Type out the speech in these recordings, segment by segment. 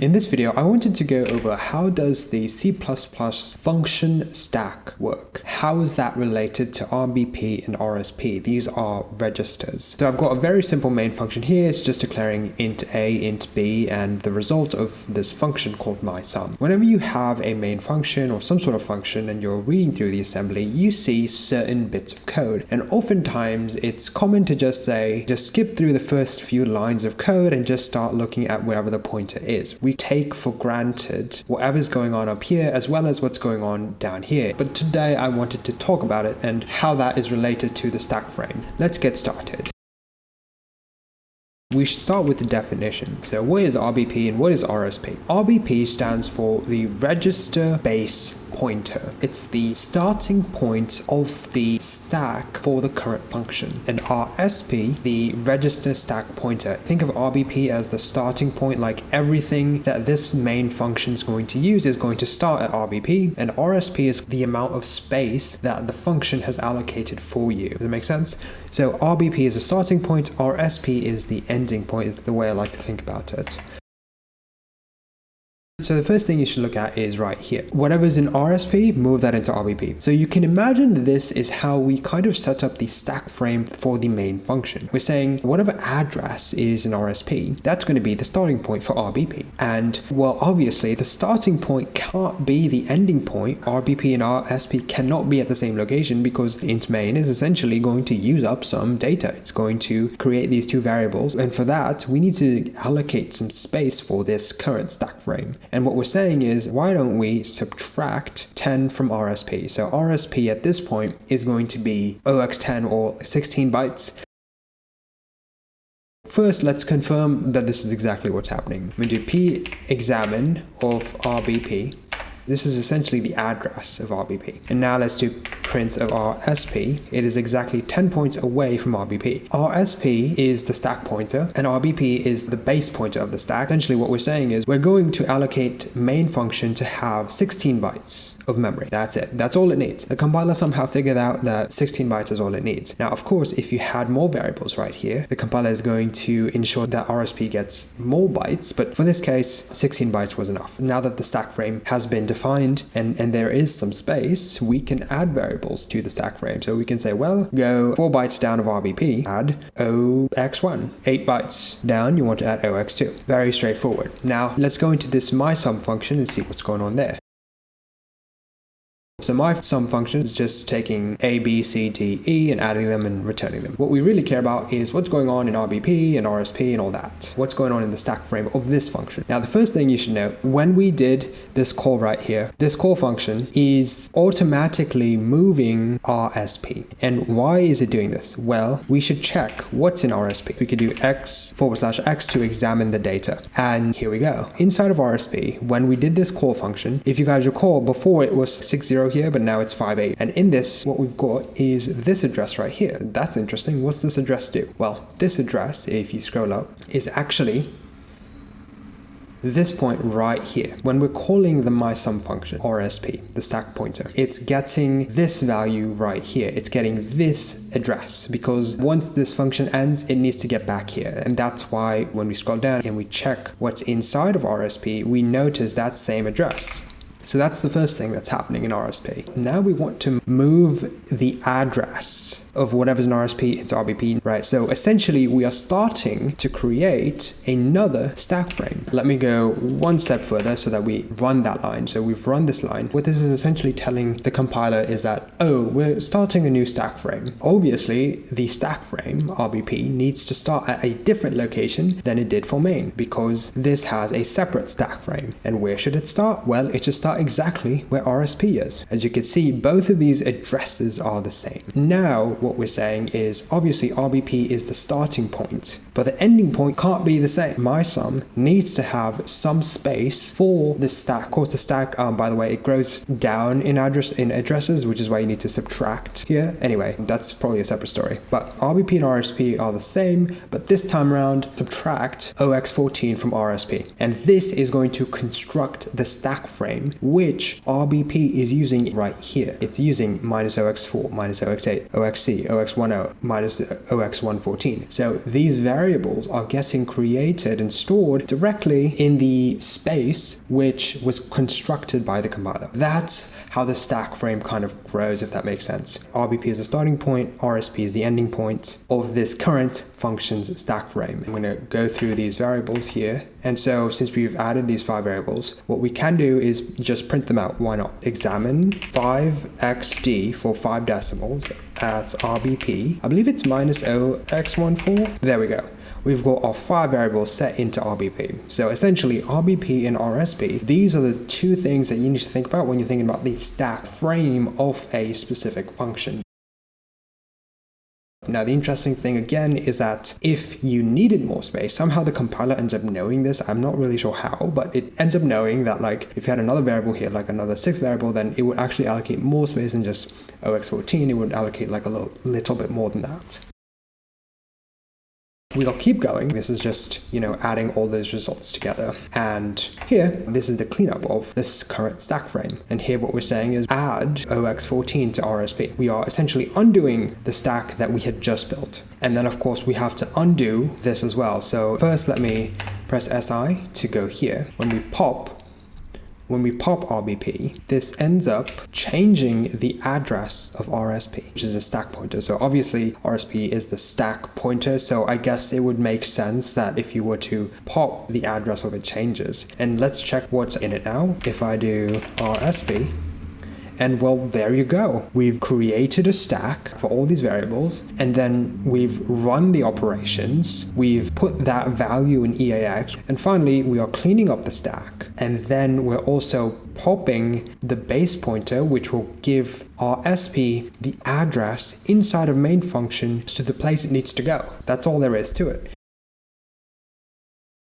In this video, I wanted to go over how does the C++ function stack work? How is that related to RBP and RSP? These are registers. So I've got a very simple main function here. It's just declaring int A, int B, and the result of this function called mysum. Whenever you have a main function or some sort of function and you're reading through the assembly, you see certain bits of code. And oftentimes it's common to just skip through the first few lines of code and just start looking at wherever the pointer is. We take for granted whatever's going on up here as well as what's going on down here. But today I wanted to talk about it and how that is related to the stack frame. Let's get started. We should start with the definition. So what is RBP and what is RSP? RBP stands for the register base pointer. It's the starting point of the stack for the current function. And RSP, the register stack pointer. Think of RBP as the starting point, like everything that this main function is going to use is going to start at RBP, and RSP is the amount of space that the function has allocated for you. Does that make sense? So RBP is the starting point, RSP is the ending point, is the way I like to think about it. So the first thing you should look at is right here. Whatever's in RSP, move that into RBP. So you can imagine this is how we kind of set up the stack frame for the main function. We're saying whatever address is in RSP, that's going to be the starting point for RBP. And well, obviously the starting point can't be the ending point. RBP and RSP cannot be at the same location because int main is essentially going to use up some data. It's going to create these two variables. And for that, we need to allocate some space for this current stack frame. And what we're saying is, why don't we subtract 10 from RSP? So RSP at this point is going to be 0x10 or 16 bytes. First, let's confirm that this is exactly what's happening. I'm going to do p examine of RBP. This is essentially the address of RBP. And now let's do print of RSP. It is exactly 10 points away from RBP. RSP is the stack pointer and RBP is the base pointer of the stack. Essentially what we're saying is we're going to allocate main function to have 16 bytes of memory. That's it. That's all it needs. The compiler somehow figured out that 16 bytes is all it needs. Now, of course, if you had more variables right here, the compiler is going to ensure that RSP gets more bytes, but for this case, 16 bytes was enough. Now that the stack frame has been defined and there is some space, we can add variables to the stack frame. So we can say, well, go 4 bytes down of RBP, add 0x1. 8 bytes down, you want to add 0x2. Very straightforward. Now, let's go into this mysum function and see what's going on there. So my sum function is just taking A, B, C, D, E and adding them and returning them. What we really care about is what's going on in RBP and RSP and all that. What's going on in the stack frame of this function. Now, the first thing you should know, when we did this call right here, this call function is automatically moving RSP. And why is it doing this? Well, we should check what's in RSP. We could do x/x to examine the data. And here we go. Inside of RSP, when we did this call function, if you guys recall, before it was 60 here, but now it's 58. And in this, what we've got is this address right here. That's interesting. What's this address do? Well, this address, if you scroll up, is actually this point right here. When we're calling the mysum function, RSP, the stack pointer, it's getting this value right here. It's getting this address because once this function ends, it needs to get back here. And that's why when we scroll down and we check what's inside of RSP, we notice that same address. So that's the first thing that's happening in RSP. Now we want to move the address of whatever's in RSP into RBP, right? So essentially we are starting to create another stack frame. Let me go one step further so that we run that line. So we've run this line. What this is essentially telling the compiler is that, oh, we're starting a new stack frame. Obviously, the stack frame, RBP, needs to start at a different location than it did for main because this has a separate stack frame. And where should it start? Well, it should start exactly where RSP is. As you can see, both of these addresses are the same. Now, what we're saying is obviously RBP is the starting point, but the ending point can't be the same. Mysum needs to have some space for the stack. Of course, the stack, by the way, it grows down in addresses, which is why you need to subtract here. Anyway, that's probably a separate story. But RBP and RSP are the same, but this time around, subtract 0x14 from RSP. And this is going to construct the stack frame, which RBP is using right here. It's using -0x4, -0x8, 0x6, see 0x10 minus OX114. So these variables are getting created and stored directly in the space which was constructed by the compiler. That's how the stack frame kind of grows, if that makes sense. RBP is the starting point, RSP is the ending point of this current function's stack frame. I'm going to go through these variables here. And so since we've added these 5 variables, what we can do is just print them out. Why not? Examine 5xd for 5 decimals at RBP. I believe it's minus OX14. There we go. We've got our 5 variables set into RBP. So essentially RBP and RSP, these are the 2 things that you need to think about when you're thinking about the stack frame of a specific function. Now, the interesting thing again is that if you needed more space, somehow the compiler ends up knowing this. I'm not really sure how, but it ends up knowing that, like, if you had another variable here, like another 6th variable, then it would actually allocate more space than just OX14. It would allocate like a little bit more than that. We'll keep going. This is just, adding all those results together. And here, this is the cleanup of this current stack frame. And here what we're saying is add OX14 to RSP. We are essentially undoing the stack that we had just built. And then of course we have to undo this as well. So first let me press SI to go here. When we pop RBP, this ends up changing the address of RSP, which is a stack pointer. So obviously RSP is the stack pointer. So I guess it would make sense that if you were to pop, the address of it changes. And let's check what's in it now. If I do RSP, and well, there you go. We've created a stack for all these variables, and then we've run the operations. We've put that value in EAX, and finally, we are cleaning up the stack. And then we're also popping the base pointer, which will give our SP the address inside of main function to the place it needs to go. That's all there is to it.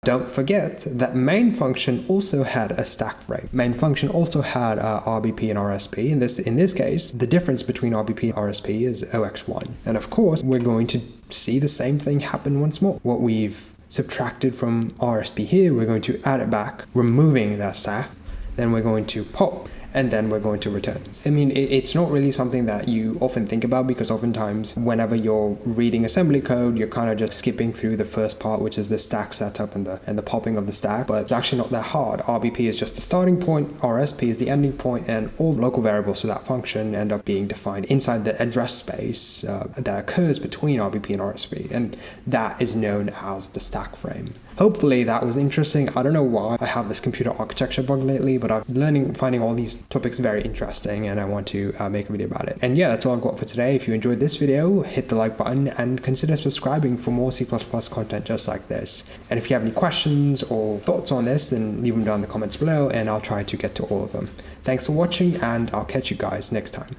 Don't forget that main function also had a stack frame. Main function also had RBP and RSP. In this case, the difference between RBP and RSP is OX1. And of course, we're going to see the same thing happen once more. What we've subtracted from RSP here, we're going to add it back, removing that stack. Then we're going to pop, and then we're going to return. I mean, it's not really something that you often think about, because oftentimes whenever you're reading assembly code, you're kind of just skipping through the first part, which is the stack setup and the popping of the stack. But it's actually not that hard. RBP is just the starting point, RSP is the ending point, and all local variables to that function end up being defined inside the address space that occurs between RBP and RSP, and that is known as the stack frame. Hopefully that was interesting. I don't know why I have this computer architecture bug lately, but I'm finding all these topics very interesting, and I want to make a video about it. And yeah, that's all I've got for today. If you enjoyed this video, hit the like button and consider subscribing for more C++ content just like this. And if you have any questions or thoughts on this, then leave them down in the comments below, and I'll try to get to all of them. Thanks for watching, and I'll catch you guys next time.